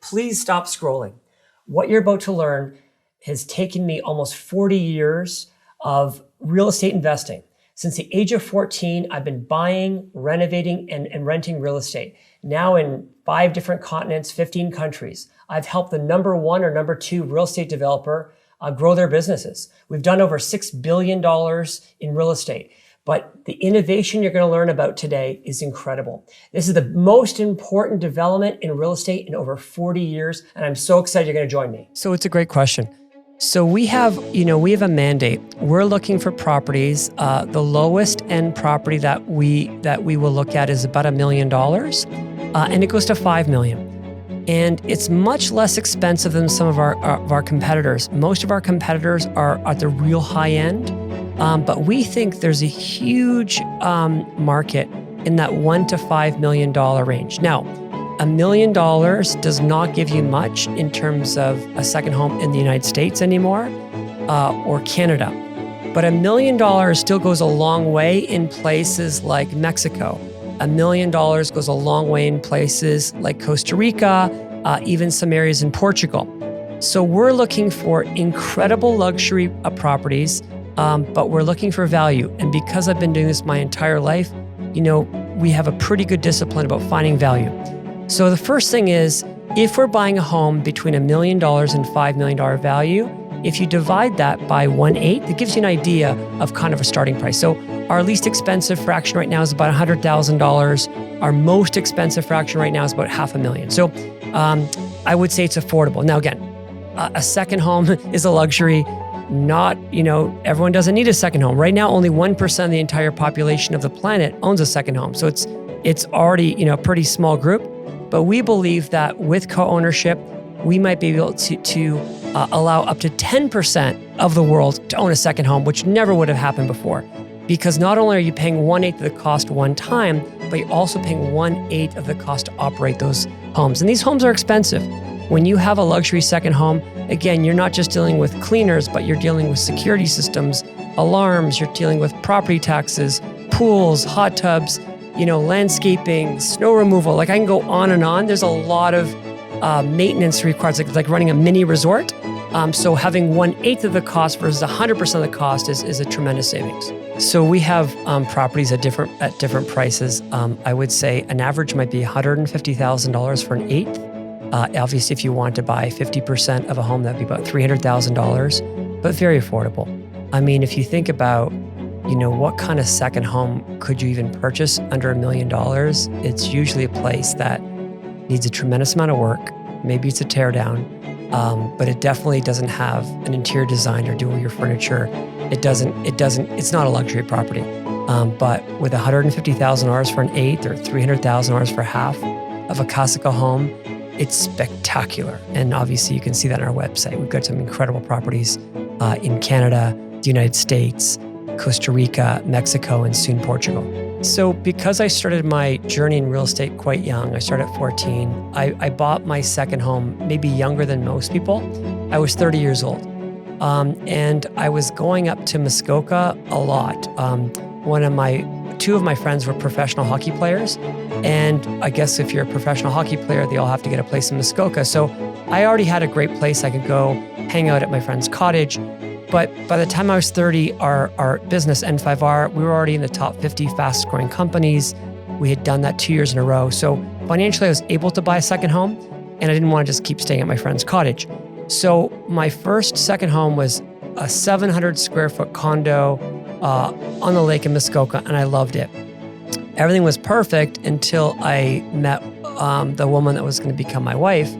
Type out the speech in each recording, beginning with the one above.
please stop scrolling. What you're about to learn has taken me almost 40 years of real estate investing. Since the age of 14, I've been buying, renovating, and renting real estate. Now in 5 different continents, 15 countries. I've helped the number 1 or number 2 real estate developer grow their businesses. We've done over $6 billion in real estate. But the innovation you're going to learn about today is incredible. This is the most important development in real estate in over 40 years, and I'm so excited you're going to join me. So it's a great question. So we have a mandate. We're looking for properties. The lowest end property that we will look at is about $1 million, and it goes to $5 million. And it's much less expensive than some of our competitors. Most of our competitors are at the real high end. But we think there's a huge market in that $1 to $5 million range. Now, $1 million does not give you much in terms of a second home in the United States anymore, or Canada. But $1 million still goes a long way in places like Mexico. $1 million goes a long way in places like Costa Rica, even some areas in Portugal. So we're looking for incredible luxury properties. But we're looking for value. And because I've been doing this my entire life, we have a pretty good discipline about finding value. So the first thing is, if we're buying a home between $1 million and $5 million value, if you divide that by 1/8, it gives you an idea of kind of a starting price. So our least expensive fraction right now is about $100,000. Our most expensive fraction right now is about $500,000. So I would say it's affordable. Now again, a second home is a luxury. Not, everyone doesn't need a second home. Right now, only 1% of the entire population of the planet owns a second home. So it's already, a pretty small group. But we believe that with co-ownership, we might be able to allow up to 10% of the world to own a second home, which never would have happened before. Because not only are you paying 1/8 of the cost one time, but you're also paying 1/8 of the cost to operate those homes. And these homes are expensive. When you have a luxury second home, again, you're not just dealing with cleaners, but you're dealing with security systems, alarms, you're dealing with property taxes, pools, hot tubs, landscaping, snow removal. Like I can go on and on. There's a lot of maintenance required, like running a mini resort. So having 1/8 of the cost versus 100% of the cost is a tremendous savings. So we have properties at different prices. I would say an average might be $150,000 for an 1/8. Obviously, if you want to buy 50% of a home, that'd be about $300,000, but very affordable. I mean, if you think about, what kind of second home could you even purchase under $1 million? It's usually a place that needs a tremendous amount of work. Maybe it's a tear down, but it definitely doesn't have an interior designer do all your furniture. It's not a luxury property. But with $150,000 for an 1/8 or $300,000 for half of a Casaco home, it's spectacular. And obviously you can see that on our website. We've got some incredible properties in Canada, the United States, Costa Rica, Mexico, and soon Portugal. So because I started my journey in real estate quite young, I started at 14, I bought my second home maybe younger than most people. I was 30 years old. And I was going up to Muskoka a lot. Two of my friends were professional hockey players. And I guess if you're a professional hockey player, they all have to get a place in Muskoka. So I already had a great place. I could go hang out at my friend's cottage. But by the time I was 30, our business, N5R, we were already in the top 50 fastest growing companies. We had done that 2 years in a row. So financially, I was able to buy a second home, and I didn't want to just keep staying at my friend's cottage. So my second home was a 700 square foot condo on the lake in Muskoka, and I loved it. Everything was perfect until I met the woman that was going to become my wife.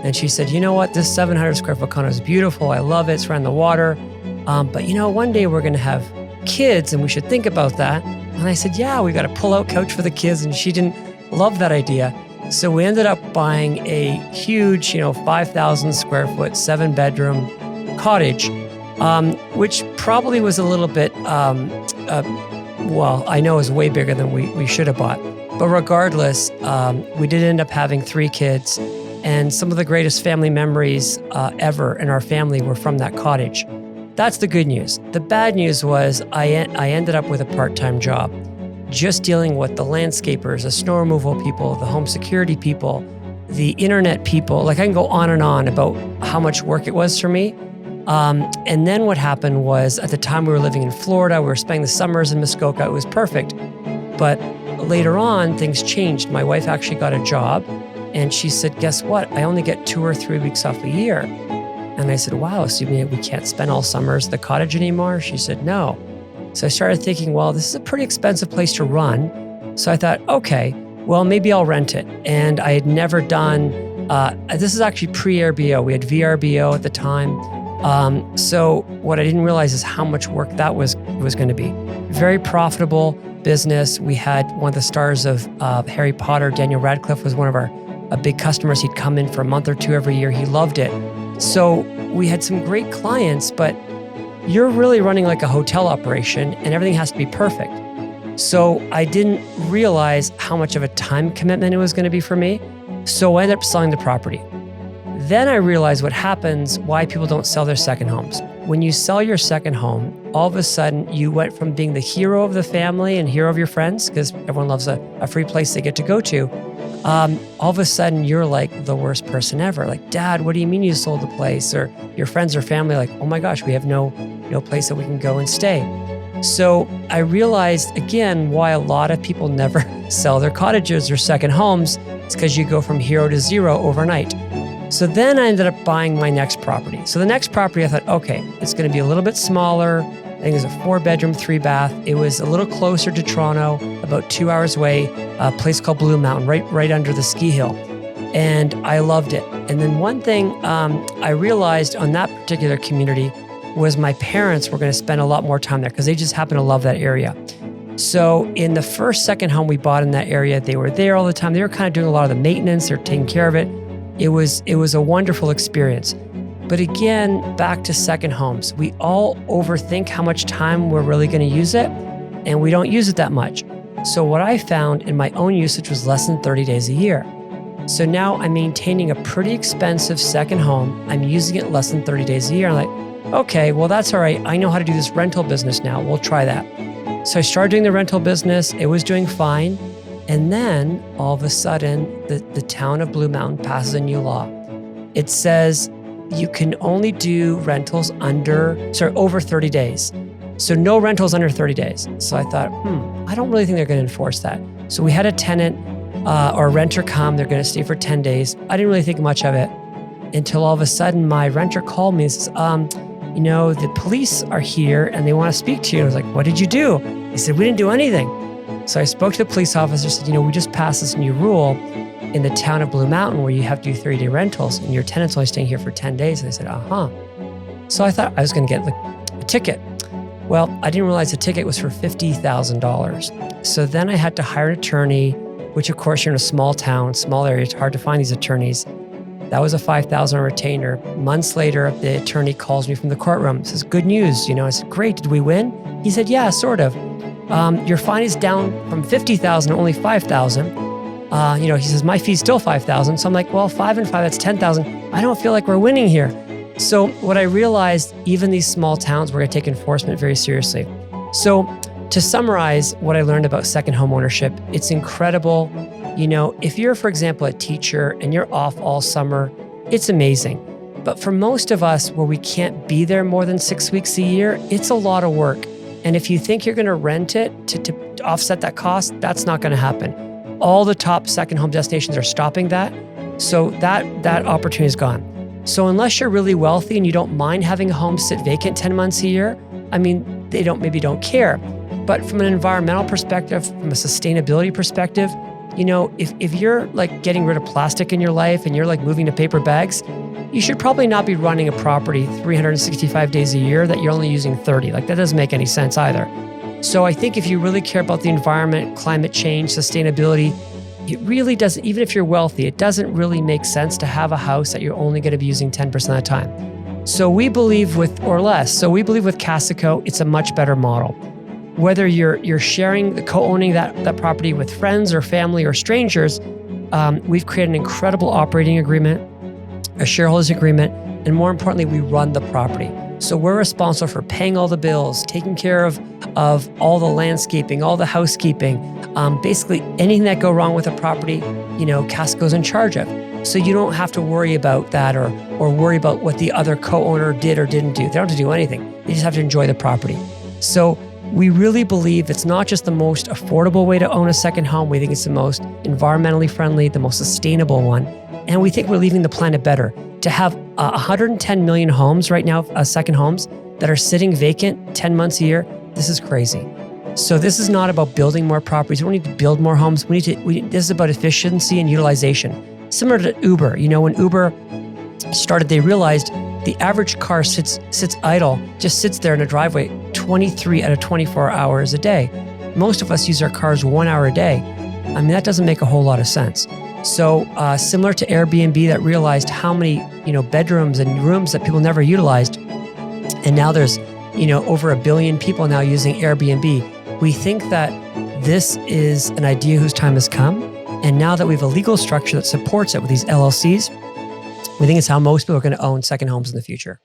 And she said, what, this 700 square foot condo is beautiful. I love it. It's right on the water. But one day we're going to have kids and we should think about that. And I said, yeah, we got a pull-out couch for the kids. And she didn't love that idea. So we ended up buying a huge, 5,000 square foot, 7-bedroom cottage, which probably was a little bit, I know is way bigger than we should have bought. But regardless, we did end up having 3 kids. And some of the greatest family memories ever in our family were from that cottage. That's the good news. The bad news was I ended up with a part-time job, just dealing with the landscapers, the snow removal people, the home security people, the internet people, like I can go on and on about how much work it was for me. And then what happened was at the time we were living in Florida, we were spending the summers in Muskoka, it was perfect. But later on, things changed. My wife actually got a job and she said, guess what? I only get 2 or 3 weeks off a year. And I said, wow, so you mean we can't spend all summers at the cottage anymore? She said, no. So I started thinking, well, this is a pretty expensive place to run. So I thought, okay, well, maybe I'll rent it. And I had never done, this is actually pre-RBO. We had VRBO at the time. So what I didn't realize is how much work that was going to be. Very profitable business. We had one of the stars of Harry Potter, Daniel Radcliffe, was one of our big customers. He'd come in for a month or two every year. He loved it. So we had some great clients, but you're really running like a hotel operation and everything has to be perfect. So I didn't realize how much of a time commitment it was going to be for me. So I ended up selling the property. Then I realized what happens, why people don't sell their second homes. When you sell your second home, all of a sudden you went from being the hero of the family and hero of your friends, because everyone loves a free place they get to go to. All of a sudden you're like the worst person ever. Like, Dad, what do you mean you sold the place? Or your friends or family like, oh my gosh, we have no place that we can go and stay. So I realized again why a lot of people never sell their cottages or second homes. It's because you go from hero to zero overnight. So then I ended up buying my next property. So the next property I thought, okay, it's going to be a little bit smaller. I think it was a 4-bedroom, 3-bath. It was a little closer to Toronto, about 2 hours away, a place called Blue Mountain, right under the ski hill. And I loved it. And then one thing I realized on that particular community was my parents were going to spend a lot more time there because they just happen to love that area. So in the second home we bought in that area, they were there all the time. They were kind of doing a lot of the maintenance. They were taking care of it. It was a wonderful experience. But again, back to second homes. We all overthink how much time we're really going to use it, and we don't use it that much. So what I found in my own usage was less than 30 days a year. So now I'm maintaining a pretty expensive second home. I'm using it less than 30 days a year. I'm like, okay, well, that's all right. I know how to do this rental business now. We'll try that. So I started doing the rental business. It was doing fine. And then all of a sudden, the town of Blue Mountain passes a new law. It says you can only do rentals over 30 days. So no rentals under 30 days. So I thought, I don't really think they're going to enforce that. So we had a tenant or a renter come. They're going to stay for 10 days. I didn't really think much of it until all of a sudden my renter called me and says, the police are here and they want to speak to you. I was like, what did you do? He said, we didn't do anything. So I spoke to the police officer, said, we just passed this new rule in the town of Blue Mountain where you have to do 30-day rentals and your tenant's only staying here for 10 days. And I said, So I thought I was going to get a ticket. Well, I didn't realize the ticket was for $50,000. So then I had to hire an attorney, which of course you're in a small town, small area, it's hard to find these attorneys. That was a $5,000 retainer. Months later, the attorney calls me from the courtroom, says, good news. I said, great, did we win? He said, yeah, sort of. Your fine is down from $50,000 to only $5,000. He says, my fee's still $5,000. So I'm like, well, 5 and 5, that's $10,000. I don't feel like we're winning here. So what I realized, even these small towns, we're going to take enforcement very seriously. So to summarize what I learned about second home ownership, it's incredible. If you're, for example, a teacher and you're off all summer, it's amazing. But for most of us where we can't be there more than 6 weeks a year, it's a lot of work. And if you think you're going to rent it to offset that cost, that's not going to happen. All the top second home destinations are stopping that. So that opportunity is gone. So unless you're really wealthy and you don't mind having a home sit vacant 10 months a year, they maybe don't care. But from an environmental perspective, from a sustainability perspective, if you're like getting rid of plastic in your life and you're like moving to paper bags, you should probably not be running a property 365 days a year that you're only using 30. Like that doesn't make any sense either. So I think if you really care about the environment, climate change, sustainability, it really doesn't, even if you're wealthy, it doesn't really make sense to have a house that you're only going to be using 10% of the time. So we believe with Casaco, it's a much better model. Whether you're sharing, co-owning that property with friends or family or strangers, we've created an incredible operating agreement, a shareholders agreement, and more importantly, we run the property. So we're responsible for paying all the bills, taking care of all the landscaping, all the housekeeping, basically anything that go wrong with a property, Casaco's in charge of. So you don't have to worry about that or worry about what the other co-owner did or didn't do. They don't have to do anything. They just have to enjoy the property. So we really believe it's not just the most affordable way to own a second home. We think it's the most environmentally friendly, the most sustainable one. And we think we're leaving the planet better. To have 110 million homes right now, second homes, that are sitting vacant 10 months a year, this is crazy. So this is not about building more properties. We don't need to build more homes. This is about efficiency and utilization. Similar to Uber. When Uber started, they realized the average car sits idle, just sits there in a driveway 23 out of 24 hours a day. Most of us use our cars 1 hour a day. That doesn't make a whole lot of sense. So similar to Airbnb that realized how many bedrooms and rooms that people never utilized, and now there's over 1 billion people now using Airbnb. We think that this is an idea whose time has come. And now that we have a legal structure that supports it with these LLCs, we think it's how most people are going to own second homes in the future.